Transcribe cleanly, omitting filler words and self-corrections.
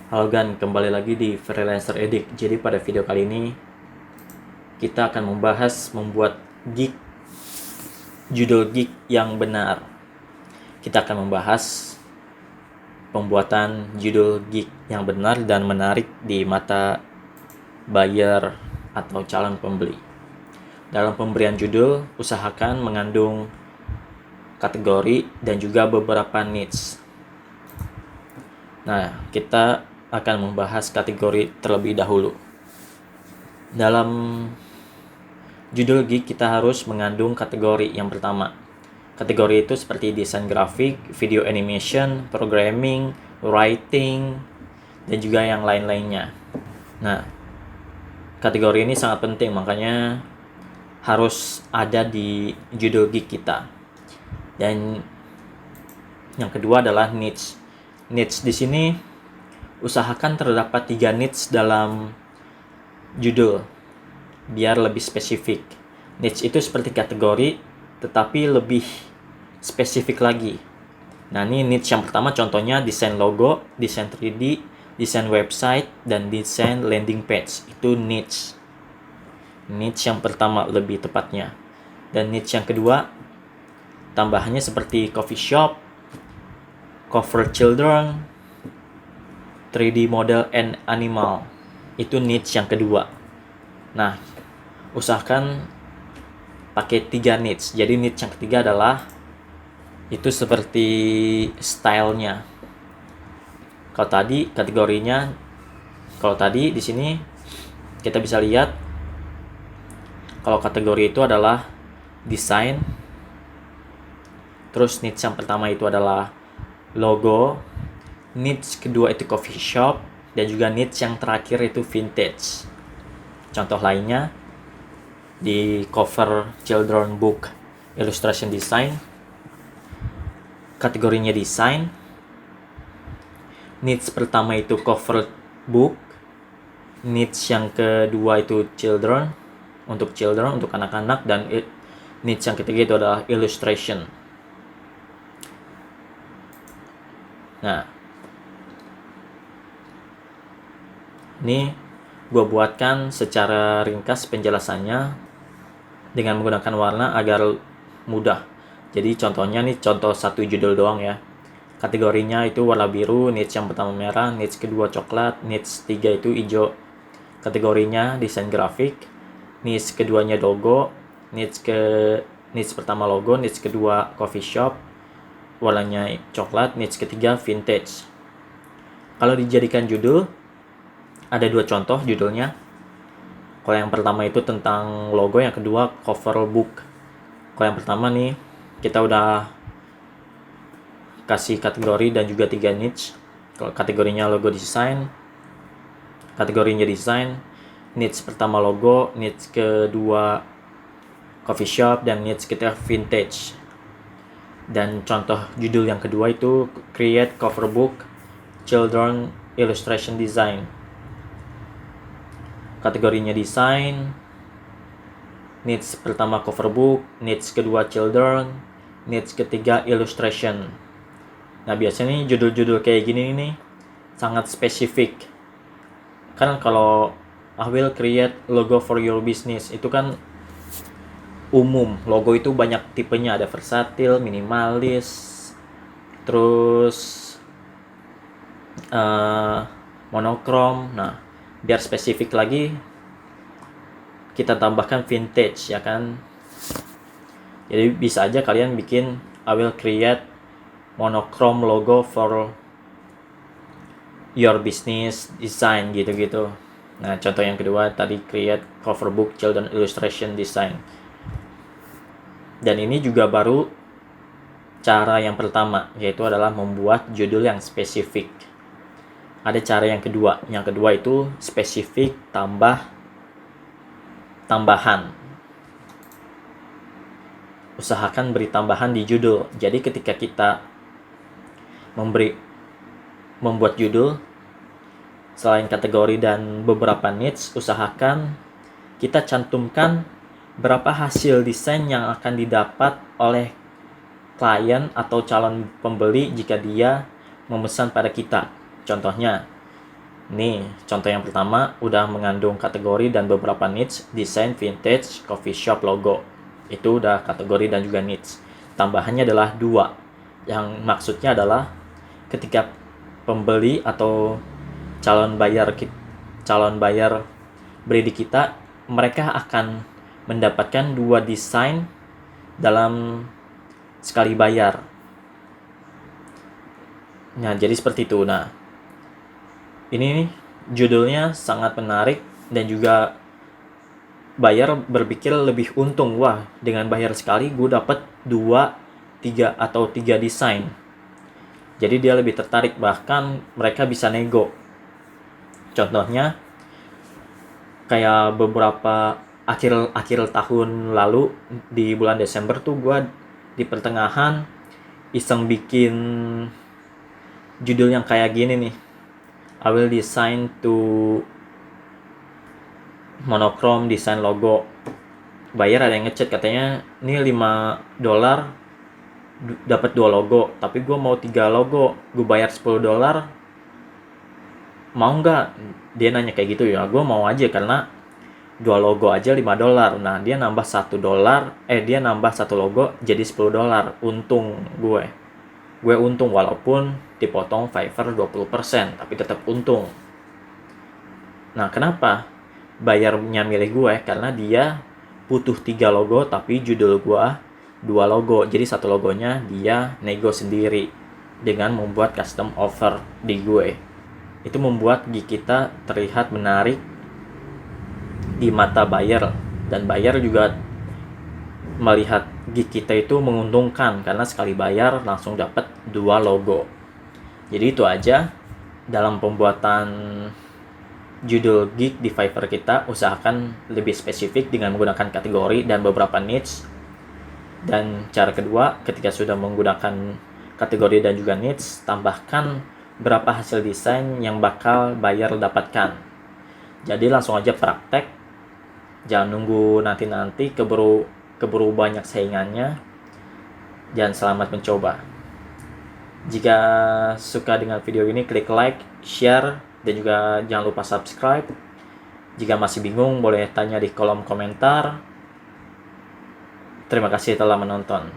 Halo Gan, kembali lagi di Freelancer Edik. Jadi pada video kali ini kita akan membahas membuat judul gig yang benar. Kita akan membahas pembuatan judul gig yang benar dan menarik di mata buyer atau calon pembeli. Dalam pemberian judul, usahakan mengandung kategori dan juga beberapa niche. Nah, kita akan membahas kategori terlebih dahulu. Dalam judul gig kita harus mengandung kategori yang pertama. Kategori itu seperti desain grafik, video animation, programming, writing, dan juga yang lain-lainnya. Nah, kategori ini sangat penting, makanya harus ada di judul gig kita. Dan yang kedua adalah niche. Niche di sini usahakan terdapat 3 niche dalam judul biar lebih spesifik. Niche itu seperti kategori tetapi lebih spesifik lagi. Nah, ini niche yang pertama contohnya desain logo, desain 3D, desain website, dan desain landing page. Itu niche. Niche yang pertama lebih tepatnya. Dan niche yang kedua tambahannya seperti coffee shop, cover children, 3D model and animal. Itu niche yang kedua. Nah, usahakan pakai 3 niche. Jadi niche yang ketiga adalah itu seperti stylenya. Kalau tadi kategorinya, kalau tadi di sini kita bisa lihat kalau kategori itu adalah desain. Terus niche yang pertama itu adalah logo. Niche kedua itu coffee shop, dan juga niche yang terakhir itu vintage. Contoh lainnya di cover children book illustration design, kategorinya design. Niche pertama itu cover book, niche yang kedua itu children, untuk anak-anak, dan niche yang ketiga itu adalah illustration. Nah, ini gue buatkan secara ringkas penjelasannya dengan menggunakan warna agar mudah. Jadi contohnya nih, contoh satu judul doang ya. Kategorinya itu warna biru, niche yang pertama merah, niche kedua coklat, niche 3 itu hijau. Kategorinya desain grafik, niche keduanya logo, niche pertama logo, niche kedua coffee shop, warnanya coklat, niche ketiga vintage. Kalau dijadikan judul, ada 2 contoh judulnya. Kalau yang pertama itu tentang logo, yang kedua cover book. Kalau yang pertama nih, kita udah kasih kategori dan juga 3 niche. Kalau kategorinya logo design, kategorinya design, niche pertama logo, niche kedua coffee shop, dan niche ketiga vintage. Dan contoh judul yang kedua itu create cover book children illustration design. Kategorinya desain, niche pertama cover book, niche kedua children, niche ketiga illustration. Nah, biasanya nih judul-judul kayak gini nih sangat spesifik. Kan kalau I will create logo for your business, itu kan umum. Logo itu banyak tipenya, ada versatile, minimalis, terus monokrom. Nah, biar spesifik lagi kita tambahkan vintage, ya kan. Jadi bisa aja kalian bikin I will create monochrome logo for your business design gitu-gitu. Nah, contoh yang kedua tadi create cover book children illustration design. Dan ini juga baru cara yang pertama, yaitu adalah membuat judul yang spesifik. Ada cara yang kedua. Yang kedua itu spesifik tambahan. Usahakan beri tambahan di judul. Jadi ketika kita membuat judul, selain kategori dan beberapa niche, usahakan kita cantumkan berapa hasil desain yang akan didapat oleh klien atau calon pembeli jika dia memesan pada kita. Contohnya, Nih, contoh yang pertama udah mengandung kategori dan beberapa needs, desain vintage, coffee shop logo. Itu udah kategori dan juga needs. Tambahannya adalah 2. Yang maksudnya adalah ketika pembeli atau calon bayar beli di kita, mereka akan mendapatkan 2 desain dalam sekali bayar. Nah, jadi seperti itu. Nah, ini nih judulnya sangat menarik dan juga bayar berpikir lebih untung. Wah, dengan bayar sekali gue dapat 2, 3 atau 3 desain. Jadi dia lebih tertarik, bahkan mereka bisa nego. Contohnya kayak beberapa akhir tahun lalu di bulan Desember tuh gue di pertengahan iseng bikin judul yang kayak gini nih. I will design to monochrome design logo. Bayar ada yang ngechat katanya ini $5 dapat 2 logo, tapi gue mau 3 logo, gue bayar $10, mau nggak? Dia nanya kayak gitu ya, gue mau aja karena 2 logo aja $5. Nah, dia nambah $1, dia nambah 1 logo jadi $10. Untung gue untung walaupun dipotong Fiverr 20%, tapi tetap untung. Nah, kenapa bayarnya milih gue? Karena dia butuh 3 logo tapi judul gue 2 logo, jadi 1 logonya dia nego sendiri dengan membuat custom offer di gue. Itu membuat gig kita terlihat menarik di mata buyer, dan buyer juga melihat gig kita itu menguntungkan karena sekali bayar langsung dapat 2 logo. Jadi itu aja dalam pembuatan judul gig di Fiverr kita. Usahakan lebih spesifik dengan menggunakan kategori dan beberapa niche. Dan cara kedua, ketika sudah menggunakan kategori dan juga niche, tambahkan berapa hasil desain yang bakal buyer dapatkan. Jadi langsung aja praktek, jangan nunggu nanti keburu banyak saingannya, dan selamat mencoba. Jika suka dengan video ini, klik like, share, dan juga jangan lupa subscribe. Jika masih bingung, boleh tanya di kolom komentar. Terima kasih telah menonton.